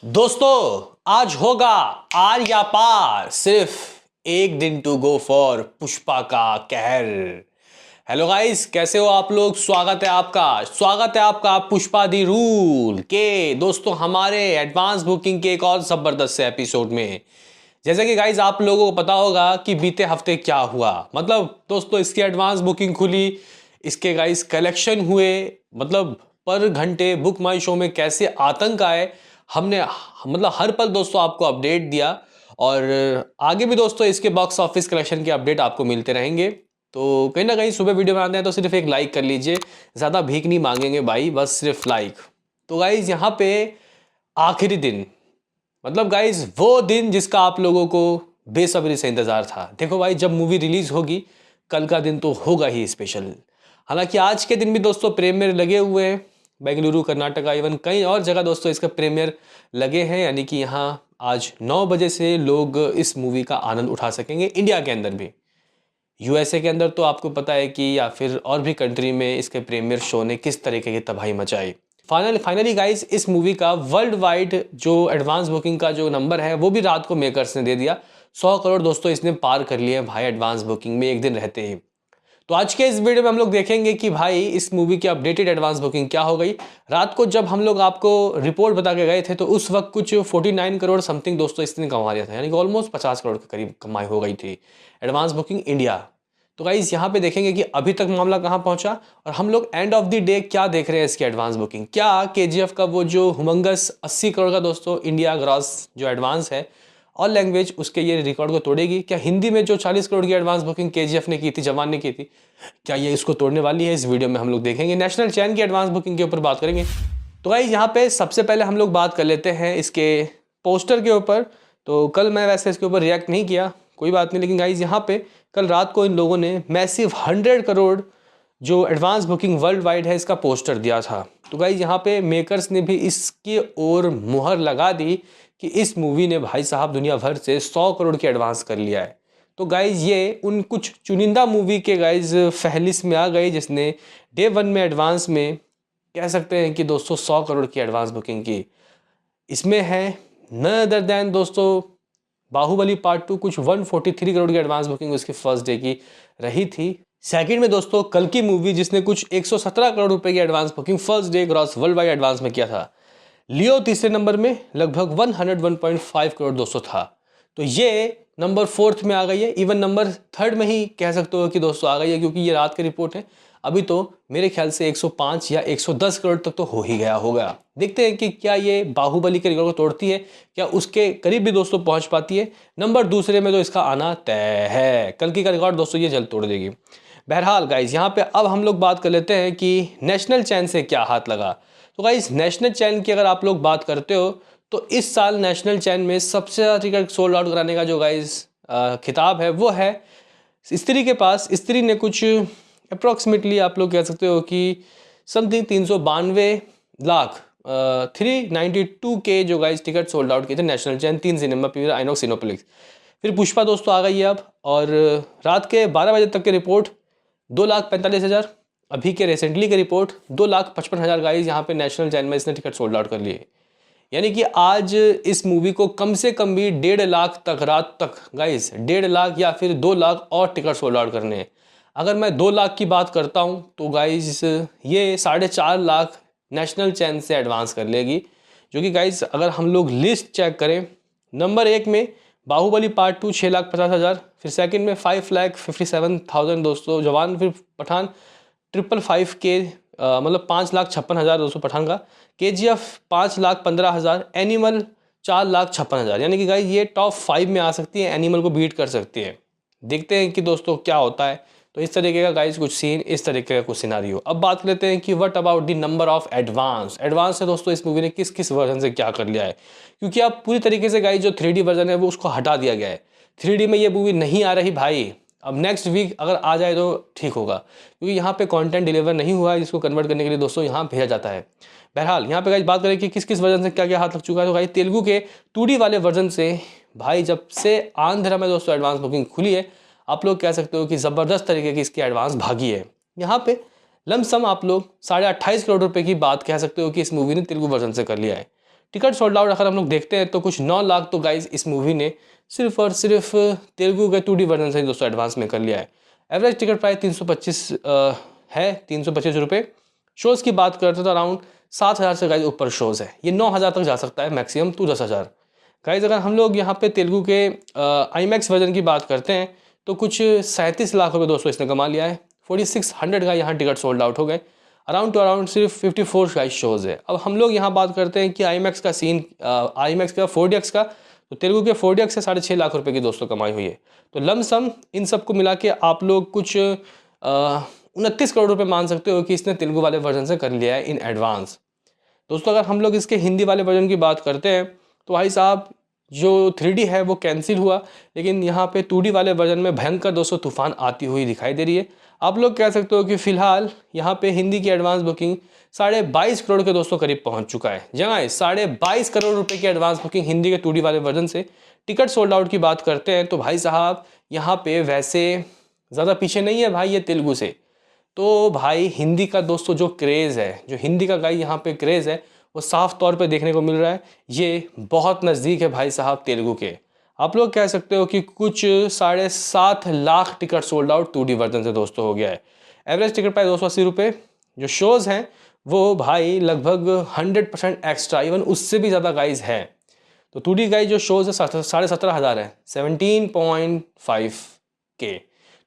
दोस्तों आज होगा आर या पार, सिर्फ एक दिन टू गो फॉर पुष्पा का कहर। हेलो गाइस, कैसे हो आप लोग। स्वागत है आपका पुष्पा दी रूल के दोस्तों हमारे एडवांस बुकिंग के एक और जबरदस्त से एपिसोड में। जैसे कि गाइस आप लोगों को पता होगा कि बीते हफ्ते क्या हुआ। मतलब दोस्तों इसकी एडवांस बुकिंग खुली, इसके गाइस कलेक्शन हुए, मतलब पर घंटे बुक माई शो में कैसे आतंक आए, हमने मतलब हर पल दोस्तों आपको अपडेट दिया। और आगे भी दोस्तों इसके बॉक्स ऑफिस कलेक्शन के अपडेट आपको मिलते रहेंगे। तो कहीं ना कहीं सुबह वीडियो बनाते हैं तो सिर्फ एक लाइक कर लीजिए, ज़्यादा भीख नहीं मांगेंगे भाई, बस सिर्फ लाइक। तो गाइज यहाँ पे आखिरी दिन, मतलब गाइज वो दिन जिसका आप लोगों को बेसब्री से इंतजार था। देखो भाई, जब मूवी रिलीज होगी कल का दिन तो होगा ही स्पेशल। हालांकि आज के दिन भी दोस्तों प्रीमियर लगे हुए हैं, बेंगलुरु कर्नाटका इवन कई और जगह दोस्तों इसका प्रीमियर लगे हैं। यानी कि यहाँ आज 9 बजे से लोग इस मूवी का आनंद उठा सकेंगे इंडिया के अंदर भी। यूएसए के अंदर तो आपको पता है कि या फिर और भी कंट्री में इसके प्रीमियर शो ने किस तरीके की तबाही मचाई। फाइनली गाइस इस मूवी का वर्ल्ड वाइड जो एडवांस बुकिंग का जो नंबर है वो भी रात को मेकर्स ने दे दिया। 100 करोड़ दोस्तों इसने पार कर लिए भाई एडवांस बुकिंग में एक दिन रहते ही। तो आज के इस वीडियो में हम लोग देखेंगे कि भाई इस मूवी की अपडेटेड एडवांस बुकिंग क्या हो गई। रात को जब हम लोग आपको रिपोर्ट बता के गए थे तो उस वक्त कुछ 49 करोड़ समथिंग दोस्तों इसने कमा लिया था, यानी कि ऑलमोस्ट 50 करोड़ के करीब कमाई हो गई थी एडवांस बुकिंग इंडिया। तो गाइज यहाँ पे देखेंगे कि अभी तक मामला कहाँ पहुंचा और हम लोग एंड ऑफ द डे क्या देख रहे हैं इसकी एडवांस बुकिंग। क्या केजीएफ का वो जो हुमंगस 80 करोड़ का दोस्तों इंडिया ग्रॉस जो एडवांस है और लैंग्वेज उसके ये रिकॉर्ड को तोड़ेगी। क्या हिंदी में जो 40 करोड़ की एडवांस बुकिंग केजीएफ ने की थी, जवान ने की थी, क्या ये इसको तोड़ने वाली है। इस वीडियो में हम लोग देखेंगे। नेशनल चैन की एडवांस बुकिंग के ऊपर बात करेंगे। तो गाइज यहाँ पे सबसे पहले हम लोग बात कर लेते हैं इसके पोस्टर के ऊपर। तो कल मैं वैसे इसके ऊपर रिएक्ट नहीं किया, कोई बात नहीं, लेकिन गाइज यहाँ पे कल रात को इन लोगों ने मैसिव 100 करोड़ जो एडवांस बुकिंग वर्ल्ड वाइड है इसका पोस्टर दिया था। तो गाइज यहाँ पे मेकर्स ने भी इसकी ओर मुहर लगा दी कि इस मूवी ने भाई साहब दुनिया भर से 100 करोड़ की एडवांस कर लिया है। तो गाइज ये उन कुछ चुनिंदा मूवी के गाइज फहरिस्त में आ गई जिसने डे वन में एडवांस में कह सकते हैं कि दोस्तों 100 करोड़ की एडवांस बुकिंग की। इसमें है न अदर देन दोस्तों बाहुबली पार्ट 2, कुछ 143 करोड़ की एडवांस बुकिंग उसकी फर्स्ट डे की रही थी। सेकंड में दोस्तों कल की मूवी जिसने कुछ 117 करोड़ रुपए की advance booking first day gross world wide advance में किया था। लियो तीसरे नंबर में लगभग 101.5 करोड़ दोस्तों था। तो ये नंबर फोर्थ में आ गई है, इवन नंबर थर्ड में ही कह सकते हो कि दोस्तों आ गई है, क्योंकि ये रात की रिपोर्ट है। अभी तो मेरे ख्याल से 105 या 110 करोड़ तक तो हो ही गया होगा। देखते हैं कि क्या ये बाहुबली के रिकॉर्ड को तोड़ती है, क्या उसके करीब भी दोस्तों पहुंच पाती है। नंबर दूसरे में तो इसका आना तय है, कल की का रिकॉर्ड दोस्तों ये जल्द तोड़ देगी। बहरहाल गाइज यहाँ पे अब हम लोग बात कर लेते हैं कि नेशनल चैन से क्या हाथ लगा। तो गाइज नेशनल चैन की अगर आप लोग बात करते हो तो इस साल नेशनल चैन में सबसे ज़्यादा टिकट सोल्ड आउट कराने का जो गाइज खिताब है वो है स्त्री के पास। स्त्री ने कुछ अप्रॉक्सीमेटली आप लोग कह सकते हो कि समथिंग 392 लाख 392 के जो गाइज टिकट सोल्ड आउट किए थे नेशनल चैन 3 सिनेमा पीवीआर आइनॉक्स सिनेप्लेक्स। फिर पुष्पा दोस्तों आ गई है अब, और रात के 12 बजे तक की रिपोर्ट 2,45,000, अभी के रिसेंटली की रिपोर्ट 2,55,000 गाइज यहाँ पे नेशनल चैन में इसने टिकट सोल्ड आउट कर लिए। यानी कि आज इस मूवी को कम से कम भी 1.5 लाख तक रात तक गाइज 1.5 लाख या फिर 2 लाख और टिकट सोल्ड आउट करने हैं। अगर मैं 2 लाख की बात करता हूँ तो गाइज ये 4.5 लाख नेशनल चैन से एडवांस कर लेगी। जो कि गाइज अगर हम लोग लिस्ट चेक करें, नंबर 1 में बाहुबली पार्ट 2 6,50,000, फिर सेकंड में 5,57,000 दोस्तों जवान, फिर पठान 555 के मतलब 5,56,000 दोस्तों पठान का, केजीएफ 5,15,000, एनिमल 4,56,000। यानी कि गाइज ये टॉप 5 में आ सकती है, एनिमल को बीट कर सकती है। देखते हैं कि दोस्तों क्या होता है। तो इस तरीके का गाइज कुछ सीन, इस तरीके का कुछ सिनारियो। अब बात लेते हैं कि what about the number of advance है दोस्तों इस मूवी ने किस किस वर्जन से क्या कर लिया है। क्योंकि अब पूरी तरीके से गाइज जो 3D वर्जन है वो उसको हटा दिया गया है। 3D में ये मूवी नहीं आ रही भाई, अब नेक्स्ट वीक अगर आ जाए तो ठीक होगा, क्योंकि यहाँ पे कंटेंट डिलीवर नहीं हुआ है जिसको कन्वर्ट करने के लिए दोस्तों यहाँ भेजा जाता है। बहरहाल यहाँ पे गाइज बात करें कि किस किस वर्जन से क्या क्या हाथ लग चुका है। तो गाइज तेलुगु के 2D वाले वर्जन से भाई जब से आंध्र में दोस्तों एडवांस बुकिंग खुली है, आप लोग कह सकते हो कि ज़बरदस्त तरीके की इसकी एडवांस भागी है। यहाँ पे लमसम आप लोग 28.5 करोड़ रुपए की बात कह सकते हो कि इस मूवी ने तेलुगु वर्जन से कर लिया है। टिकट सोल्ड आउट अगर हम लोग देखते हैं तो कुछ 9 लाख तो गाइज इस मूवी ने सिर्फ और सिर्फ तेलुगु के 2D वर्जन से दोस्तों एडवांस में कर लिया है। एवरेज टिकट प्राइस 325 है, 325 रुपये। शोज़ की बात करते तो अराउंड 7,000 से गाइज ऊपर शोज़ है, ये 9,000 तक जा सकता है मैक्सिमम टू 10,000। गाइज अगर हम लोग यहाँ पे तेलुगु के IMAX वर्जन की बात करते हैं तो कुछ 37 लाख रुपये दोस्तों इसने कमा लिया है। 4600 का यहाँ टिकट सोल्ड आउट हो गए। अराउंड टू अराउंड सिर्फ 54 गाइज शोज़ है। अब हम लोग यहाँ बात करते हैं कि IMAX का सीन, IMAX का 4DX का, तो तेलुगु के 4DX से 6.5 लाख रुपए की दोस्तों कमाई हुई है। तो लमसम इन सबको मिला के आप लोग कुछ 29 करोड़ रुपए मान सकते हो कि इसने तेलुगु वाले वर्जन से कर लिया है इन एडवांस। दोस्तों अगर हम लोग इसके हिंदी वाले वर्जन की बात करते हैं तो भाई साहब जो 3D है वो कैंसिल हुआ, लेकिन यहाँ पे 2D वाले वर्जन में भयंकर दोस्तों तूफान आती हुई दिखाई दे रही है। आप लोग कह सकते हो कि फिलहाल यहाँ पे हिंदी की एडवांस बुकिंग 22.5 करोड़ के दोस्तों करीब पहुंच चुका है। जगह 22.5 करोड़ रुपए की एडवांस बुकिंग हिंदी के 2D वाले वर्जन से। टिकट सोल्ड आउट की बात करते हैं तो भाई साहब यहाँ पे वैसे ज़्यादा पीछे नहीं है भाई ये तेलुगु से। तो भाई हिंदी का दोस्तों जो क्रेज़ है, जो हिंदी का गाई यहाँ पे क्रेज़ है वो साफ तौर पे देखने को मिल रहा है। ये बहुत नज़दीक है भाई साहब तेलुगु के। आप लोग कह सकते हो कि कुछ 7.5 lakh ticket sold out 2D version से दोस्तों हो गया है। एवरेज टिकट प्राइस 280 रुपये। जो शोज़ हैं वो भाई लगभग 100% एक्स्ट्रा, इवन उससे भी ज़्यादा गाइज है। तो 2D गाइज जो शोज़ है 17,500 है, 17.5 के।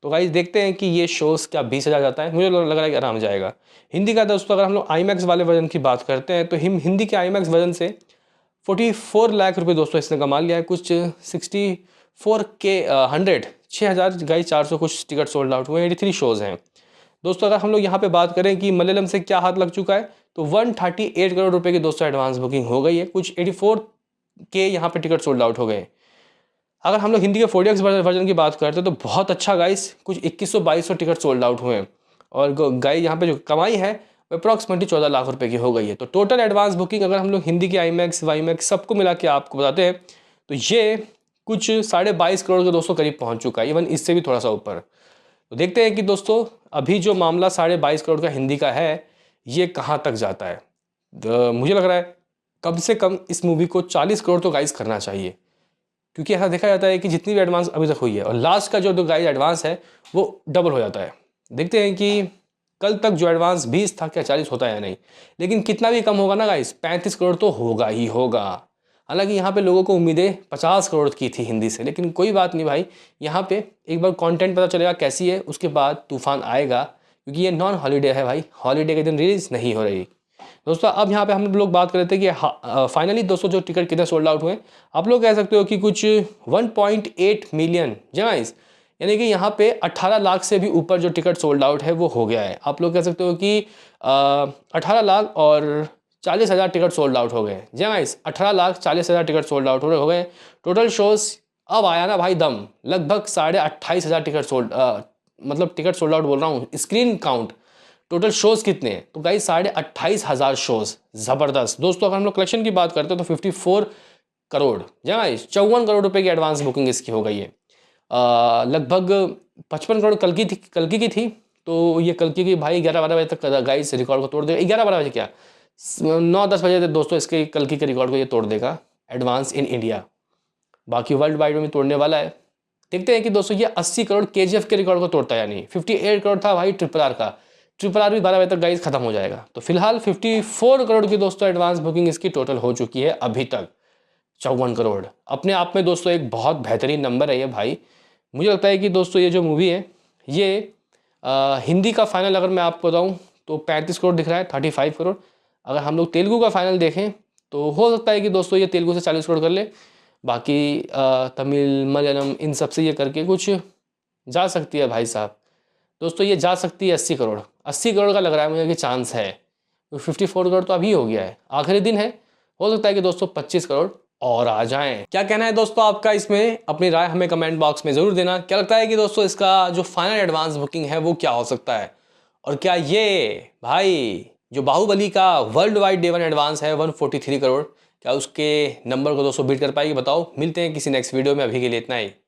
तो गाइज देखते हैं कि ये शोज़ क्या 20,000 जाता है, मुझे लग रहा है कि आराम जाएगा। हिंदी का दोस्तों अगर हम लोग IMAX वाले वर्जन की बात करते हैं तो हिंदी के IMAX वर्जन से 44 लाख रुपए दोस्तों इसने कमा लिया है। कुछ 6,000 गाइज 400 कुछ टिकट सोल्ड आउट हुए। 83 शोज़ हैं दोस्तों। अगर हम लोग यहाँ पे बात करें कि मलयालम से क्या हाथ लग चुका है तो 138 करोड़ रुपए की दोस्तों एडवांस बुकिंग हो गई है। कुछ 84 के यहाँ पे टिकट सोल्ड आउट हो गए। अगर हम लोग हिंदी के 4DX वर्जन की बात करते हैं तो बहुत अच्छा गाइस, कुछ 2100-2200 टिकट सोल्ड आउट हुए हैं। और गाइस यहाँ पे जो कमाई है वो अप्रॉक्सीमेटली 14 लाख रुपए की हो गई है। तो टोटल एडवांस बुकिंग अगर हम लोग हिंदी के IMAX वाईमैक्स सबको मिला के आपको बताते हैं तो ये कुछ 22.5 करोड़ के दोस्तों करीब पहुँच चुका है, इवन इससे भी थोड़ा सा ऊपर। तो देखते हैं कि दोस्तों अभी जो मामला 22.5 करोड़ का हिंदी का है ये कहाँ तक जाता है। मुझे लग रहा है कम से कम इस मूवी को 40 करोड़ तो गाइस करना चाहिए, क्योंकि ऐसा देखा जाता है कि जितनी भी एडवांस अभी तक हुई है और लास्ट का जो गाइस एडवांस है वो डबल हो जाता है। देखते हैं कि कल तक जो एडवांस 20 था क्या 40 होता है या नहीं, लेकिन कितना भी कम होगा ना गाइस 35 करोड़ तो होगा ही होगा। हालांकि यहाँ पे लोगों को उम्मीदें 50 करोड़ की थी हिंदी से, लेकिन कोई बात नहीं भाई, यहाँ पे एक बार कंटेंट पता चलेगा कैसी है उसके बाद तूफान आएगा, क्योंकि ये नॉन हॉलीडे है भाई, हॉलीडे के दिन रिलीज नहीं हो रही। दोस्तों अब यहाँ पे हम लोग बात कर रहे थे कि फाइनली दोस्तों जो टिकट कितने सोल्ड आउट हुए। आप लोग कह सकते हो कि कुछ 1.8 मिलियन गाइस, यानी कि यहाँ पे 18 लाख से भी ऊपर जो टिकट सोल्ड आउट है वो हो गया है। आप लोग कह सकते हो कि 18 लाख और 40,000 टिकट सोल्ड आउट हो गए। जी guys 18 lakh 40,000 ticket sold out हो गए। टोटल शोज़ अब आया ना भाई दम, लगभग 28,500 टिकट सोल्ड, मतलब टिकट सोल्ड आउट बोल रहा हूँ, स्क्रीन काउंट टोटल शोज़ कितने हैं तो गाइस 28,500 शोज़। ज़बरदस्त दोस्तों। अगर हम लोग कलेक्शन की बात करते हैं तो 54 करोड़, जी गाइस 54 करोड़ रुपए की एडवांस बुकिंग इसकी हो गई है। लगभग 55 करोड़ कल्कि की थी, तो ये कल्कि की भाई 11-12 बजे तक गाइस रिकॉर्ड को तोड़ देगा। 11-12 बजे क्या 9-10 बजे तक दोस्तों इसके कल्कि के रिकॉर्ड को ये तोड़ देगा एडवांस इन इंडिया। बाकी वर्ल्ड वाइड में तोड़ने वाला है। देखते हैं कि दोस्तों ये 80 करोड़ KGF के रिकॉर्ड को तोड़ता है या नहीं। 58 करोड़ था भाई RRR का, RRR भी 12 बजे तक गाइस खत्म हो जाएगा। तो फिलहाल 54 करोड़ की दोस्तों एडवांस बुकिंग इसकी टोटल हो चुकी है अभी तक। 54 करोड़ अपने आप में दोस्तों एक बहुत बेहतरीन नंबर है ये भाई। मुझे लगता है कि दोस्तों ये जो मूवी है ये हिंदी का फाइनल अगर मैं आपको बताऊँ तो 35 करोड़ दिख रहा है, 35 करोड़। अगर हम लोग तेलुगु का फाइनल देखें तो हो सकता है कि दोस्तों ये तेलुगु से 40 करोड़ कर ले, बाकी तमिल मलयालम इन सब से ये करके कुछ जा सकती है भाई साहब। दोस्तों ये जा सकती है 80 करोड़, 80 करोड़ का लग रहा है मुझे कि चांस है। तो 54 करोड़ तो अभी हो गया है, आखिरी दिन है, हो सकता है कि दोस्तों 25 करोड़ और आ जाएं। क्या कहना है दोस्तों आपका इसमें, अपनी राय हमें कमेंट बॉक्स में ज़रूर देना। क्या लगता है कि दोस्तों इसका जो फाइनल एडवांस बुकिंग है वो क्या हो सकता है, और क्या ये भाई जो बाहुबली का वर्ल्ड वाइड डे 1 एडवांस है 143 करोड़, क्या उसके नंबर को दोस्तों बीट कर पाएगी, बताओ। मिलते हैं किसी नेक्स्ट वीडियो में, अभी के लिए इतना ही।